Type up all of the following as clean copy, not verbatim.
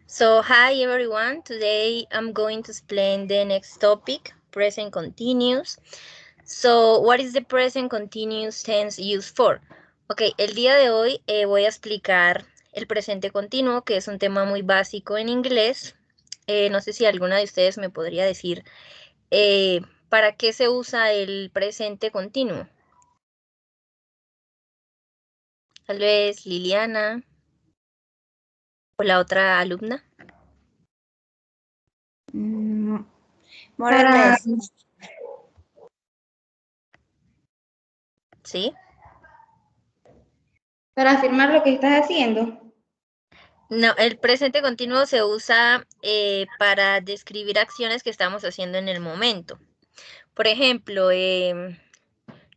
So, hi everyone. Today I'm going to explain the next topic, present continuous. So, what is the present continuous tense used for? Ok, el día de hoy voy a explicar el presente continuo, que es un tema muy básico en inglés. No sé si alguna de ustedes me podría decir ¿para qué se usa el presente continuo? Tal vez Liliana o la otra alumna. More or less. ¿Sí? Para afirmar lo que estás haciendo. No, el presente continuo se usa para describir acciones que estamos haciendo en el momento. Por ejemplo,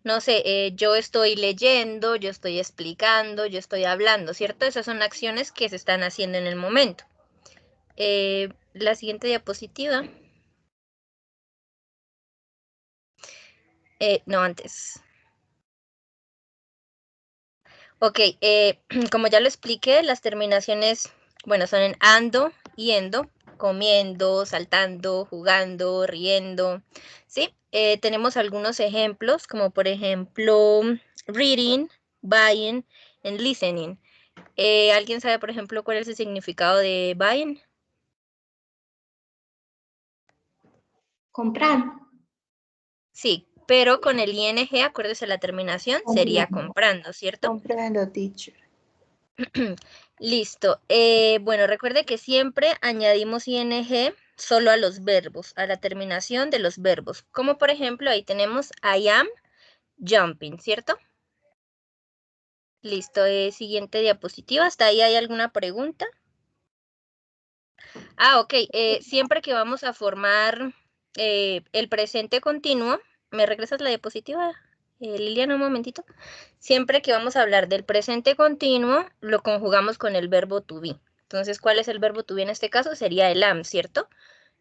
no sé, yo estoy leyendo, yo estoy explicando, yo estoy hablando, ¿cierto? Esas son acciones que se están haciendo en el momento. La siguiente diapositiva. No, antes. Ok, como ya lo expliqué, las terminaciones, bueno, son en ando y endo, comiendo, saltando, jugando, riendo, ¿sí? Tenemos algunos ejemplos, como por ejemplo, reading, buying, and listening. ¿Alguien sabe, por ejemplo, cuál es el significado de buying? Comprar. Sí, pero con el ing, acuérdese la terminación, sería comprando, ¿cierto? Comprando, teacher. Listo. Bueno, recuerde que siempre añadimos ing solo a los verbos, a la terminación de los verbos. Como por ejemplo, ahí tenemos I am jumping, ¿cierto? Listo. Siguiente diapositiva. ¿Hasta ahí hay alguna pregunta? Ah, ok. Siempre que vamos a formar el presente continuo, ¿me regresas la diapositiva, Liliana, un momentito? Siempre que vamos a hablar del presente continuo, lo conjugamos con el verbo to be. Entonces, ¿cuál es el verbo to be en este caso? Sería el am, ¿cierto?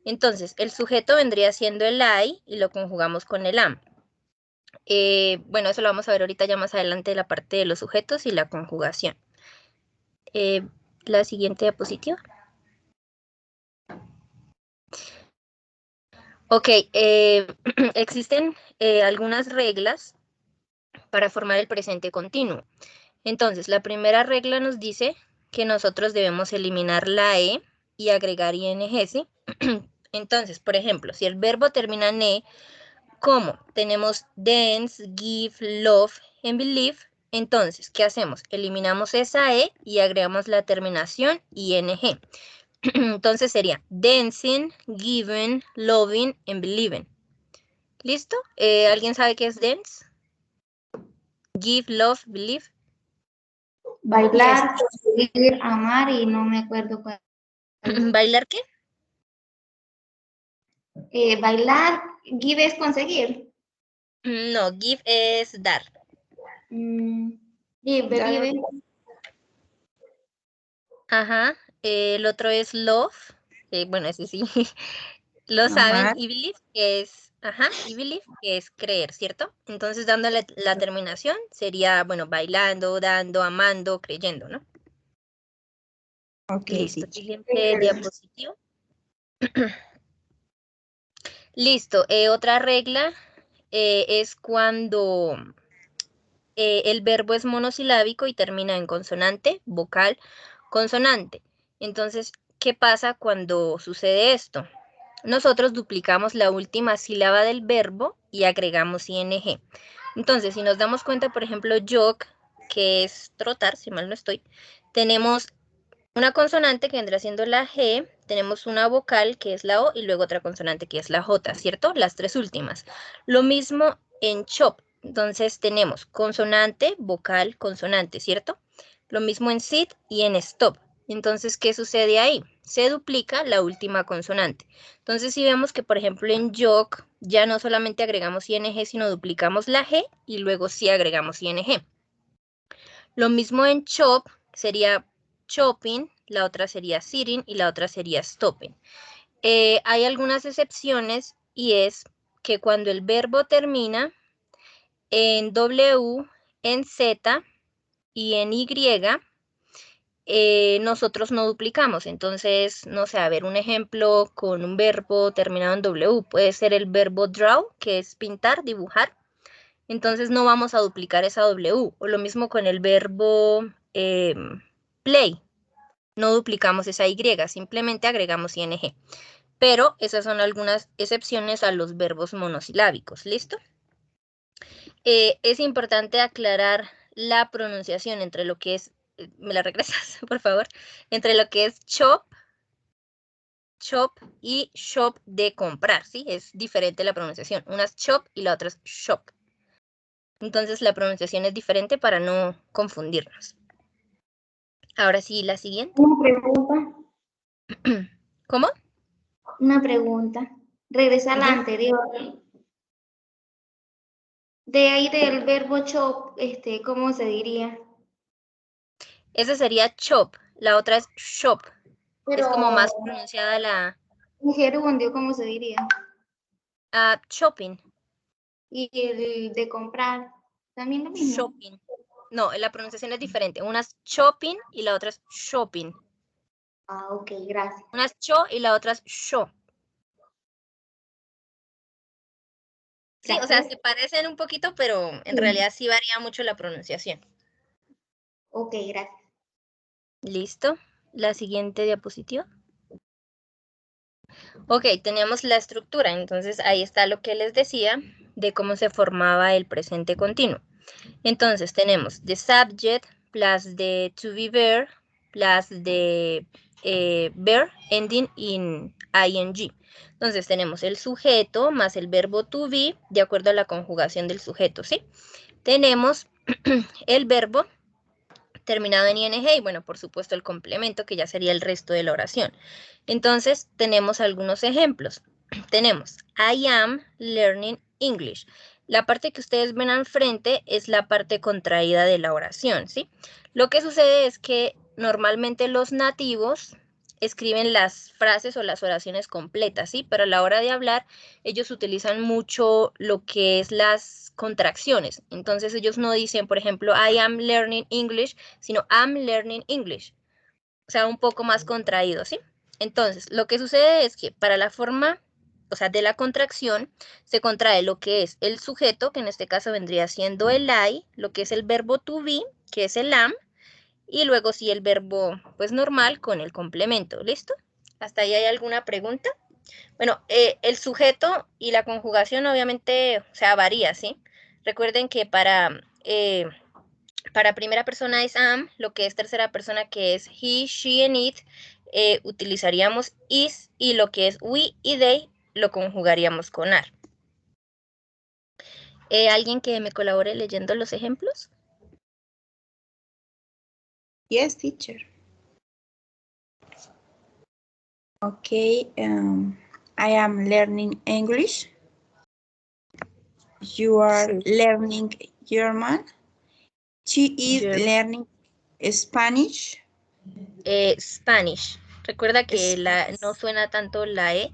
Entonces, el sujeto vendría siendo el I y lo conjugamos con el am. Bueno, eso lo vamos a ver ahorita ya más adelante, la parte de los sujetos y la conjugación. La siguiente diapositiva. Ok, existen algunas reglas para formar el presente continuo. Entonces, la primera regla nos dice que nosotros debemos eliminar la E y agregar ing, ¿sí? Entonces, por ejemplo, si el verbo termina en E, como tenemos dance, give, love and believe, entonces, ¿qué hacemos? Eliminamos esa E y agregamos la terminación ing. Entonces sería dancing, giving, loving and believing. ¿Listo? ¿Alguien sabe qué es dance? Give, love, believe. Bailar, conseguir, amar y no me acuerdo cuál. ¿Bailar qué? Bailar, give es conseguir. No, give es dar. Give, believe. Ajá. El otro es love. Bueno, ese sí. Lo saben. Amar. Y believe, que es, ajá, y believe, que es creer, ¿cierto? Entonces, dándole la terminación, sería, bueno, bailando, dando, amando, creyendo, ¿no? Ok, Listo. teacher. Siguiente diapositiva. Listo. Otra regla es cuando el verbo es monosilábico y termina en consonante, vocal, consonante. Entonces, ¿qué pasa cuando sucede esto? Nosotros duplicamos la última sílaba del verbo y agregamos ing. Entonces, si nos damos cuenta, por ejemplo, jog, que es trotar, si mal no estoy, tenemos una consonante que vendrá siendo la G, tenemos una vocal que es la O y luego otra consonante que es la J, ¿cierto? Las tres últimas. Lo mismo en chop. Entonces tenemos consonante, vocal, consonante, ¿cierto? Lo mismo en sit y en stop. Entonces, ¿qué sucede ahí? Se duplica la última consonante. Entonces, si vemos que, por ejemplo, en jog ya no solamente agregamos ing, sino duplicamos la G y luego sí agregamos ing. Lo mismo en chop, sería chopping, la otra sería sitting y la otra sería stopping. Hay algunas excepciones y es que cuando el verbo termina en W, en Z y en Y, nosotros no duplicamos. Entonces, no sé, a ver, un ejemplo con un verbo terminado en W. Puede ser el verbo draw, que es pintar, dibujar. Entonces no vamos a duplicar esa W. O lo mismo con el verbo play. No duplicamos esa Y, simplemente agregamos ing. Pero esas son algunas excepciones a los verbos monosilábicos. ¿Listo? Es importante aclarar la pronunciación entre lo que es, ¿me la regresas, por favor? Entre lo que es chop y shop de comprar, ¿sí? Es diferente la pronunciación. Una es chop y la otra es shop. Entonces la pronunciación es diferente para no confundirnos. Ahora sí, la siguiente. Una pregunta. ¿Cómo? Una pregunta. Regresa a la Dime. anterior. De ahí del verbo chop, ¿cómo se diría? Esa sería chop. La otra es shop. Es como Pero más pronunciada la en gerundio, ¿cómo se diría? shopping. Y el de comprar, también lo mismo. Shopping. No, la pronunciación es diferente. Una es shopping y la otra es shopping. Ah, ok, gracias. Una es cho y la otra es sho. Sí, o sea, Gracias. se parecen un poquito, pero en Sí. realidad sí varía mucho la pronunciación. Ok, gracias. ¿Listo? La siguiente diapositiva. Ok, teníamos la estructura, entonces ahí está lo que les decía de cómo se formaba el presente continuo. Entonces tenemos the subject plus the to be verb plus the verb ending in ing. Entonces tenemos el sujeto más el verbo to be de acuerdo a la conjugación del sujeto, ¿sí? Tenemos el verbo terminado en ing y bueno, por supuesto el complemento que ya sería el resto de la oración. Entonces tenemos algunos ejemplos. Tenemos I am learning English. La parte que ustedes ven al frente es la parte contraída de la oración, ¿sí? Lo que sucede es que normalmente los nativos escriben las frases o las oraciones completas, ¿sí? Pero a la hora de hablar, ellos utilizan mucho lo que es las contracciones. Entonces ellos no dicen, por ejemplo, I am learning English, sino I'm learning English. O sea, un poco más contraído, ¿sí? Entonces, lo que sucede es que para la forma, o sea, de la contracción, se contrae lo que es el sujeto, que en este caso vendría siendo el I, lo que es el verbo to be, que es el am, y luego sí el verbo, pues normal, con el complemento, ¿listo? ¿Hasta ahí hay alguna pregunta? Bueno, el sujeto y la conjugación obviamente, o sea, varía, ¿sí? Recuerden que para primera persona es am, lo que es tercera persona que es he, she and it, utilizaríamos is, y lo que es we y they lo conjugaríamos con are. ¿Alguien que me colabore leyendo los ejemplos? Yes, teacher. Okay, I am learning English. You are learning German. She is learning Spanish. Spanish. Recuerda que no suena tanto la E.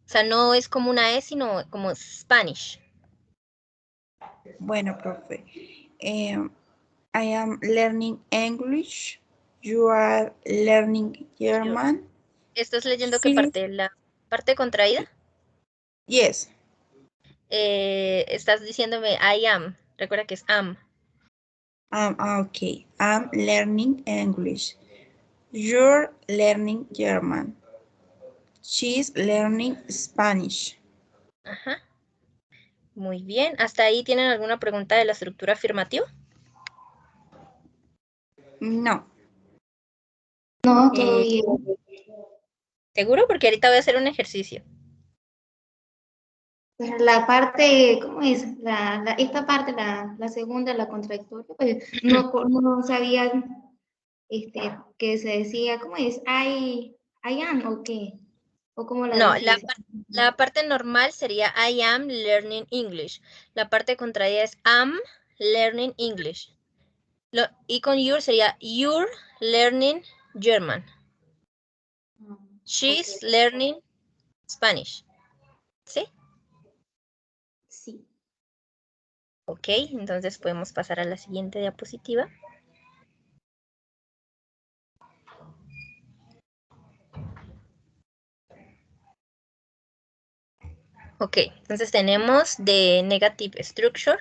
O sea, no es como una E, sino como Spanish. Bueno, profe. I am learning English. You are learning German. ¿Estás leyendo qué She, parte? ¿La parte contraída? yes. Estás diciéndome I am. Recuerda que es am. Okay. I'm learning English. You're learning German. She's learning Spanish. Ajá. Muy bien. ¿Hasta ahí tienen alguna pregunta de la estructura afirmativa? No. No, todo bien. ¿Seguro? Porque ahorita voy a hacer un ejercicio. Pero la parte, ¿cómo es? Esta parte, la segunda, la contradictoria, pues no sabía que se decía, ¿cómo es? I am, ¿o qué? ¿O cómo la No, decís? la parte normal sería I am learning English. La parte contraria es am learning English. Y con your sería you're learning German. She's Ok, learning Spanish. ¿Sí? sí. Ok, entonces podemos pasar a la siguiente diapositiva. Ok, entonces tenemos the negative structure.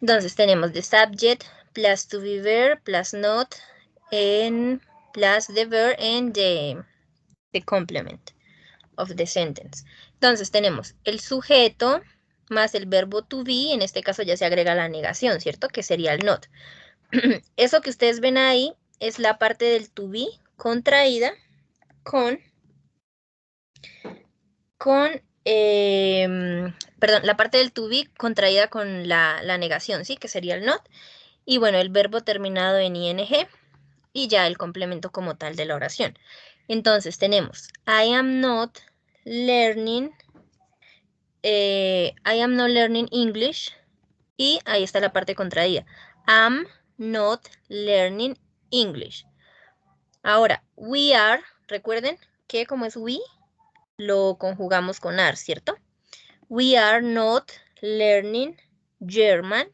Entonces tenemos the subject plus to be verb plus not and plus the verb and the complement of the sentence. Entonces tenemos el sujeto más el verbo to be, en este caso ya se agrega la negación, ¿cierto? Que sería el not. Eso que ustedes ven ahí es la parte del to be contraída con perdón, la parte del to be contraída con la negación, ¿sí? Que sería el not. Y bueno, el verbo terminado en ing y ya el complemento como tal de la oración. Entonces tenemos I am not learning English y ahí está la parte contraída. I'm not learning English. Ahora, we are, recuerden que como es we, lo conjugamos con are, ¿cierto? We are not learning German.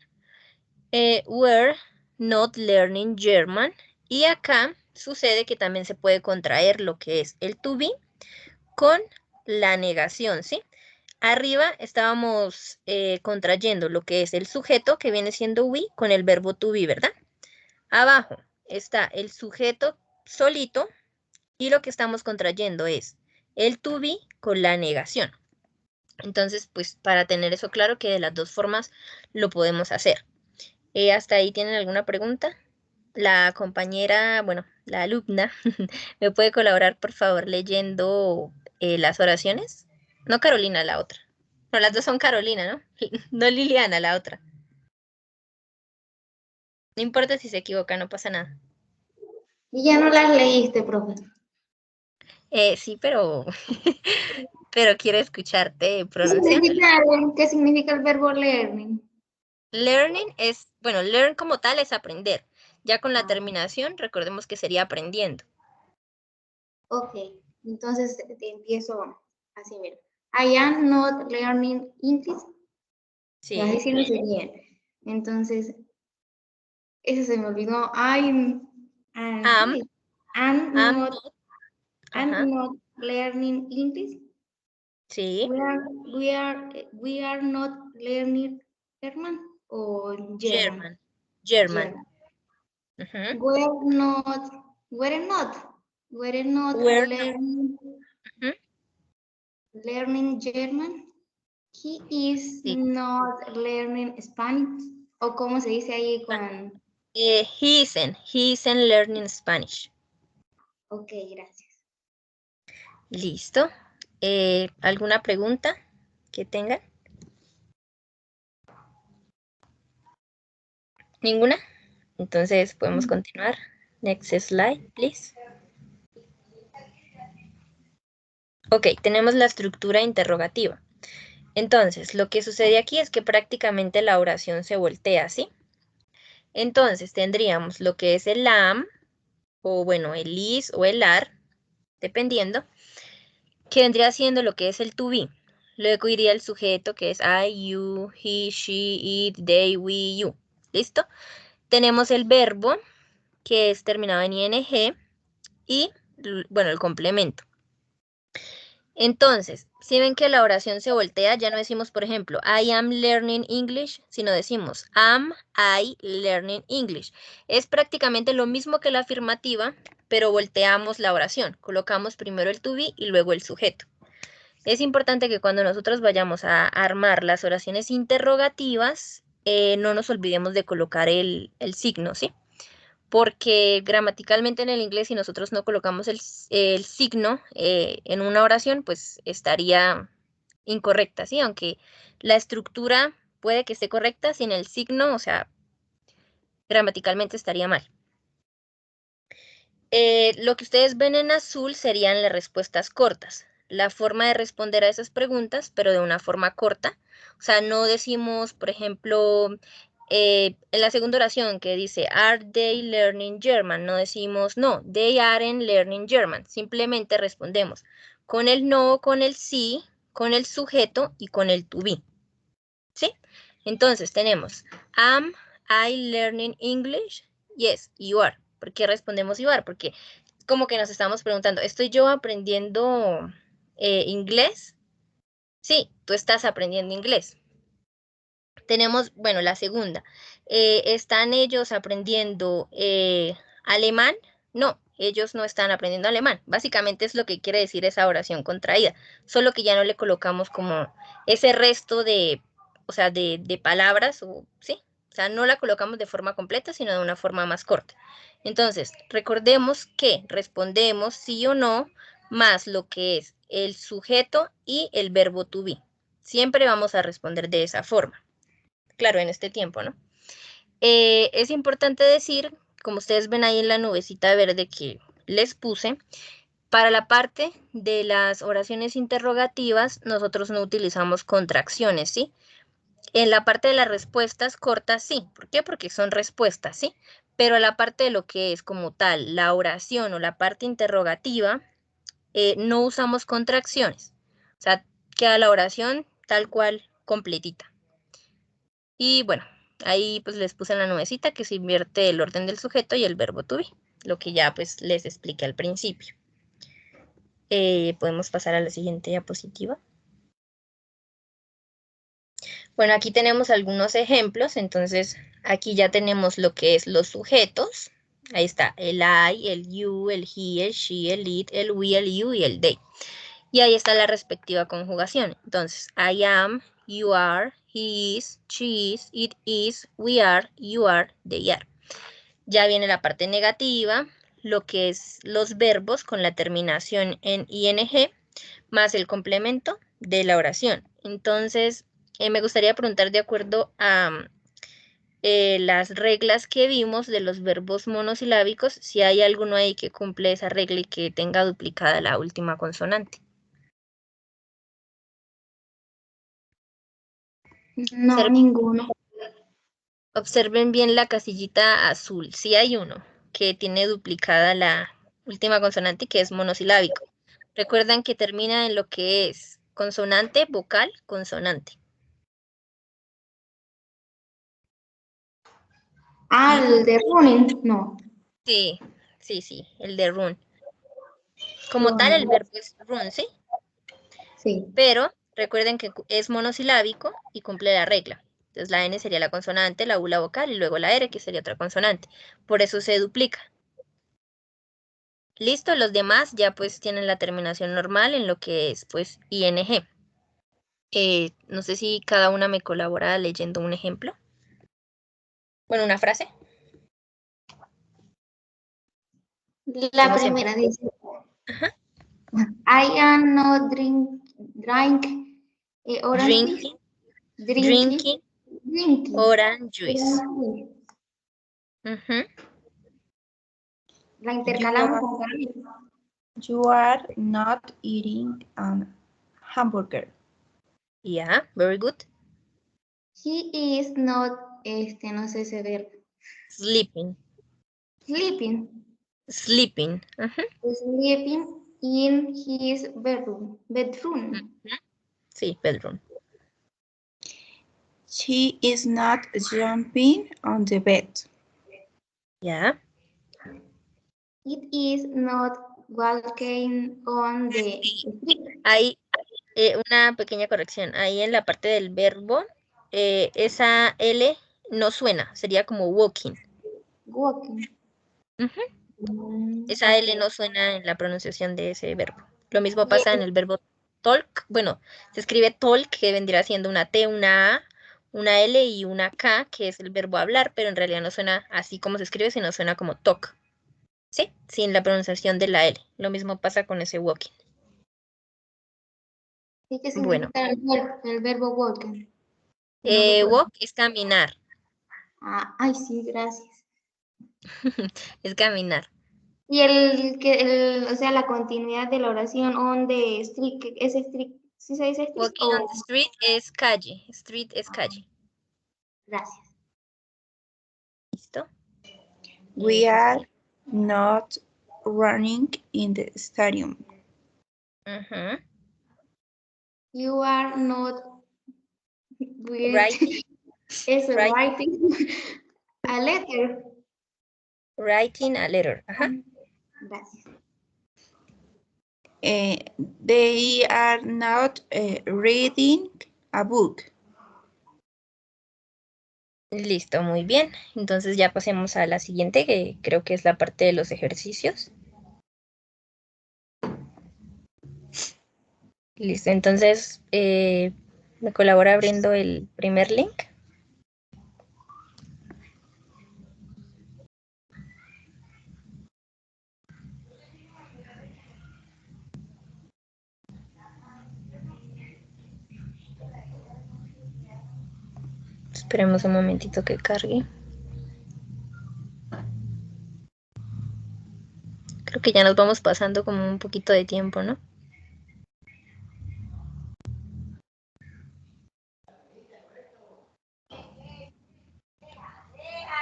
We're not learning German. Y acá sucede que también se puede contraer lo que es el to be con la negación, ¿sí? Arriba estábamos contrayendo lo que es el sujeto, que viene siendo we, con el verbo to be, ¿verdad? Abajo está el sujeto solito y lo que estamos contrayendo es el to be con la negación. Entonces, pues para tener eso claro que de las dos formas lo podemos hacer. ¿Hasta ahí tienen alguna pregunta? La compañera, bueno, la alumna, ¿me puede colaborar por favor leyendo las oraciones? No Carolina, la otra. No, las dos son Carolina, ¿no? No Liliana, la otra. No importa si se equivoca, no pasa nada. Y ya no las leíste, profe. Sí, pero, pero quiero escucharte ¿Qué pronunciándola. qué significa el verbo learning? Learning es, bueno, learn como tal es aprender. Ya con la Ah. terminación, recordemos que sería aprendiendo. Ok, entonces te empiezo así, mira. I am not learning English. Sí. Así sí lo hice bien. Entonces, ese se me olvidó. I'm Am not, ajá, not learning English. sí. We are not learning German or German. German. Ujú. We're not We're not, learning ujú, learning German. He is sí. not learning Spanish. O cómo se dice ahí con... He isn't learning Spanish. Ok, gracias. Listo. ¿Alguna pregunta que tengan? ¿Ninguna? Entonces podemos continuar. Next slide, please. Ok, tenemos la estructura interrogativa. Entonces, lo que sucede aquí es que prácticamente la oración se voltea, ¿sí? Entonces, tendríamos lo que es el am, o bueno, el is o el are, dependiendo, que vendría siendo lo que es el to be. Luego iría el sujeto, que es I, you, he, she, it, they, we, you. ¿Listo? Tenemos el verbo, que es terminado en ing, y, bueno, el complemento. Entonces, si ven que la oración se voltea, ya no decimos, por ejemplo, I am learning English, sino decimos am I learning English. Es prácticamente lo mismo que la afirmativa, pero volteamos la oración. Colocamos primero el to be y luego el sujeto. Es importante que cuando nosotros vayamos a armar las oraciones interrogativas, no nos olvidemos de colocar el signo, ¿sí? Porque gramaticalmente en el inglés, si nosotros no colocamos el signo en una oración, pues estaría incorrecta, ¿sí? Aunque la estructura puede que esté correcta, sin el signo, o sea, gramaticalmente estaría mal. Lo que ustedes ven en azul serían las respuestas cortas. La forma de responder a esas preguntas, pero de una forma corta. O sea, no decimos, por ejemplo, en la segunda oración que dice, are they learning German? No decimos, no, they aren't learning German. Simplemente respondemos con el no, con el sí, con el sujeto y con el to be. ¿Sí? Entonces tenemos, am I learning English? Yes, you are. ¿Por qué respondemos you are? Porque como que nos estamos preguntando, ¿estoy yo aprendiendo inglés? Sí, tú estás aprendiendo inglés. Tenemos, bueno, la segunda. ¿Están ellos aprendiendo alemán? No, ellos no están aprendiendo alemán. Básicamente es lo que quiere decir esa oración contraída, solo que ya no le colocamos como ese resto de, o sea, de palabras, ¿sí? O sea, no la colocamos de forma completa, sino de una forma más corta. Entonces, recordemos que respondemos sí o no, más lo que es el sujeto y el verbo to be. Siempre vamos a responder de esa forma. Claro, en este tiempo, ¿no? Es importante decir, como ustedes ven ahí en la nubecita verde que les puse, para la parte de las oraciones interrogativas, nosotros no utilizamos contracciones, ¿sí? En la parte de las respuestas cortas, sí. ¿Por qué? Porque son respuestas, ¿sí? Pero la parte de lo que es como tal, la oración o la parte interrogativa, no usamos contracciones. O sea, queda la oración tal cual completita. Y bueno, ahí pues les puse en la nubecita que se invierte el orden del sujeto y el verbo to be, lo que ya pues les expliqué al principio. Podemos pasar a la siguiente diapositiva. Bueno, aquí tenemos algunos ejemplos, entonces aquí ya tenemos lo que es los sujetos. Ahí está el I, el you, el he, el she, el it, el we, el you y el they. Y ahí está la respectiva conjugación. Entonces, I am, you are, he is, she is, it is, we are, you are, they are. Ya viene la parte negativa, lo que es los verbos con la terminación en ing, más el complemento de la oración. Entonces, me gustaría preguntar de acuerdo a las reglas que vimos de los verbos monosilábicos, si hay alguno ahí que cumple esa regla y que tenga duplicada la última consonante. No, ninguno. Observen bien la casillita azul. Sí hay uno que tiene duplicada la última consonante que es monosilábico. Recuerdan que termina en lo que es consonante, vocal, consonante. Ah, el de running, no. Sí, sí, el de run. Como tal, el verbo es run, ¿sí? Sí. Pero recuerden que es monosilábico y cumple la regla. Entonces la N sería la consonante, la U la vocal y luego la R que sería otra consonante. Por eso se duplica. Listo, los demás ya pues tienen la terminación normal en lo que es pues ing. No sé si cada una me colabora leyendo un ejemplo. Bueno, una frase. La Como siempre. primera dice, Ajá. I am not drink orange juice. Drinking Drinking. orange juice. Ujú. La You intercalamos are, con Carmen. you are not eating a hamburger. Yeah, very good. He is not, no sé ese verbo. Sleeping. Sleeping. Sleeping. Ujú. Sleeping in his bedroom. Bedroom. Ujú. Sí, bedroom. She is not jumping on the bed. Yeah. It is not walking on the street. Hay una pequeña corrección. Ahí en la parte del verbo, esa L no suena, sería como walking. Walking. Ujú. Esa L Ok. no suena en la pronunciación de ese verbo. Lo mismo Y pasa en el verbo talk. Bueno, se escribe talk, que vendría siendo una T, una A, una L y una K, que es el verbo hablar, pero en realidad no suena así como se escribe, sino suena como talk. ¿Sí? Sin la pronunciación de la L. Lo mismo pasa con ese walking. ¿y qué Bueno, significa el verbo walking? No recuerdo. walk es caminar. Ah, ay, sí, gracias. Es caminar. Y o sea, la continuidad de la oración on the street, ¿es street? ¿Sí se dice street? Walking on the street es calle. Street es calle. Gracias. ¿Listo? We are not running in the stadium. Ujú. You are not Writing. es Writing. writing a letter. Writing a letter. Ajá. Gracias. They are not reading a book. Listo, muy bien. Entonces ya pasemos a la siguiente, que creo que es la parte de los ejercicios. Listo, entonces me colabora abriendo el primer link. Esperemos un momentito que cargue. Creo que ya nos vamos pasando como un poquito de tiempo, ¿no?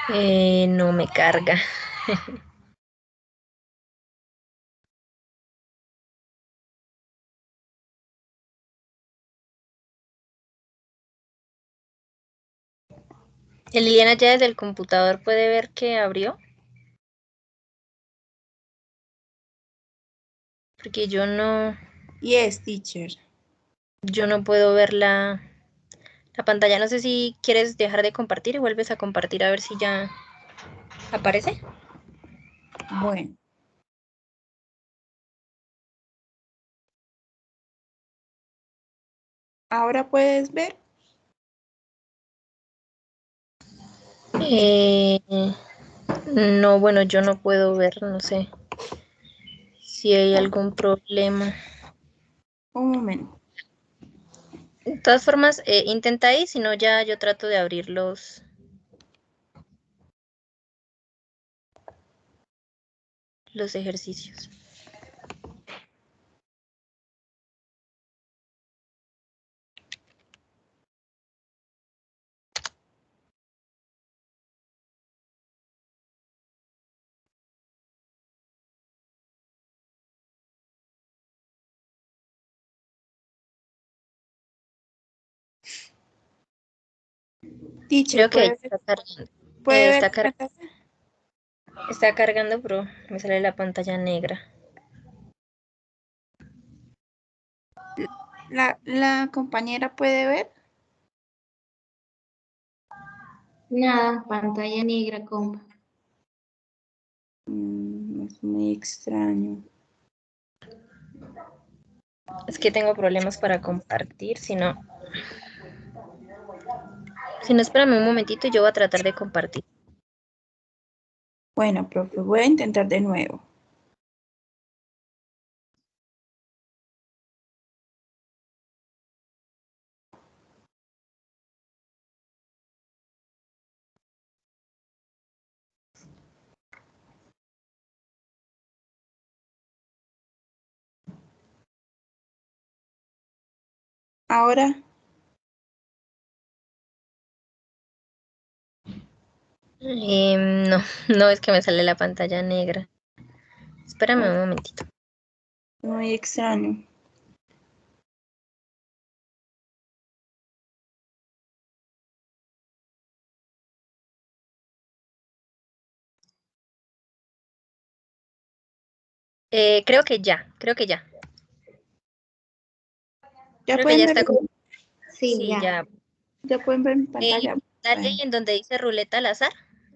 No me carga. Liliana ya desde el computador puede ver que abrió. Porque yo no Yes, teacher. puedo ver la pantalla. No sé si quieres dejar de compartir y vuelves a compartir a ver si ya aparece. Bueno. ¿Ahora puedes ver? No, bueno, yo no puedo ver, no sé si hay algún problema. Un momento. De todas formas, intenta ahí, si no ya yo trato de abrir los ejercicios. Teacher, Creo que ahí ¿puede está cargando. ver la pantalla? Está cargando, pero me sale la pantalla negra. ¿La compañera puede ver? Nada, pantalla negra, compa. Es muy extraño. Es que tengo problemas para compartir, si no, espérame un momentito y yo voy a tratar de compartir. Bueno, profe, voy a intentar de nuevo. Ahora. No, no es que me sale la pantalla negra. Espérame un momentito. Muy extraño. Creo que ya. ¿Ya Creo que pueden ya ver? está. Sí, Sí, ya. ya. ¿Ya pueden ver mi pantalla? Dale Bueno. en donde dice ruleta al azar,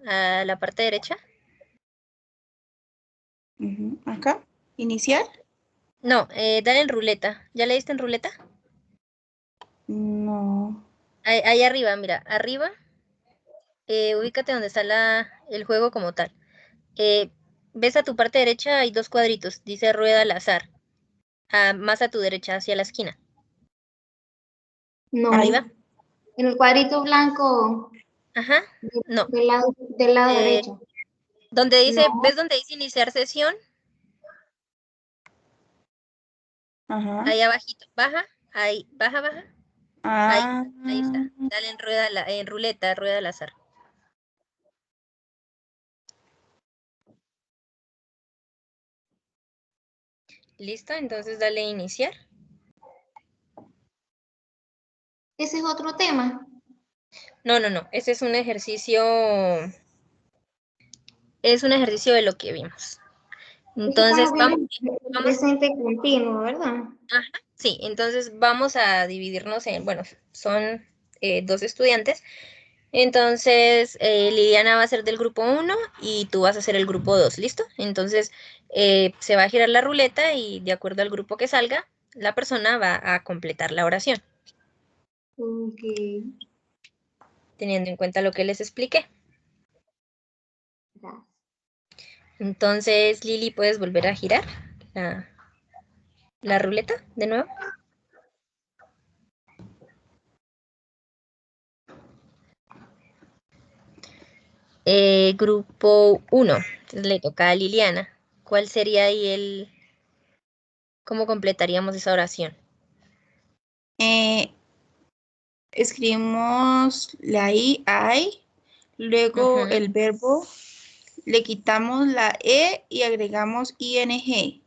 a la parte derecha. Acá. ¿Iniciar? No, dale en ruleta. ¿Ya le diste en ruleta? No. Ahí arriba, mira, arriba. Ubícate donde está el juego como tal. Ves a tu parte derecha, hay dos cuadritos, dice rueda al azar. Más a tu derecha, hacia la esquina. No. Arriba. En el cuadrito blanco Ajá. No. del lado Eh, derecho. Donde dice, No. ¿ves donde dice iniciar sesión? Ajá. Ahí abajito. Baja. Ahí. Baja. Ahí. Ah. Ahí está. Dale en ruleta, rueda al azar. ¿Listo? Entonces dale a iniciar. Ese es otro tema. No. Ese es un ejercicio. Es un ejercicio de lo que vimos. Entonces, Estamos viendo el presente continuo, ¿verdad? sí, entonces vamos a dividirnos en, bueno, son 2 estudiantes. Entonces, Liliana va a ser del grupo 1 y tú vas a ser el grupo 2, ¿listo? Entonces, se va a girar la ruleta y de acuerdo al grupo que salga, la persona va a completar la oración, Ok. teniendo en cuenta lo que les expliqué. Gracias. Entonces, Lili, ¿puedes volver a girar la ruleta de nuevo? Grupo 1, entonces le toca a Liliana. ¿Cuál sería ahí cómo completaríamos esa oración? Escribimos la I, luego Ujú. el verbo, le quitamos la E y agregamos ing.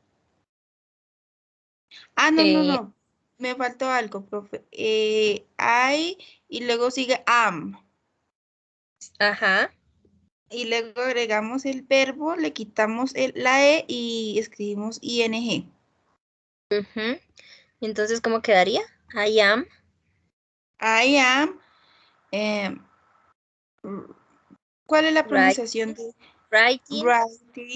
Ah, no, Eh, no. Me faltó algo, profe. I y luego sigue am. ajá. Y luego agregamos el verbo, le quitamos la E y escribimos ing. Ujú. Entonces, ¿cómo quedaría? I am I am. eh, ¿Cuál es la right, pronunciación de writing writing?